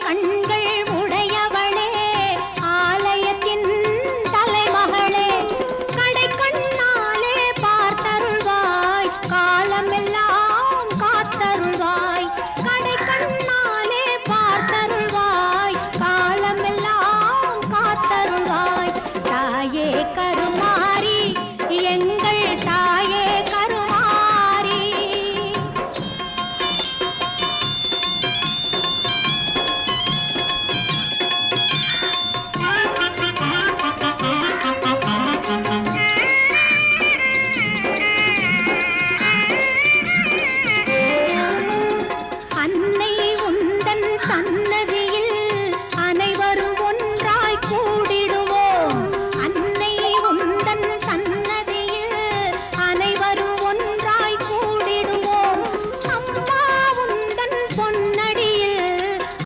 கண்கள் உடையவளே ஆலயத்தின் தலைமகளே கடை கண்ணாலே பார்த்தருள்வாய் காலமெல்லாம் காத்தருள்வாய் கடை கண்ணாலே பார்த்தருள்வாய் காலமெல்லாம் காத்தருள்வாய் தாயே கருமாரி எங்கள் தாயே கருமாரி அன்னை உந்தன் சன்னதி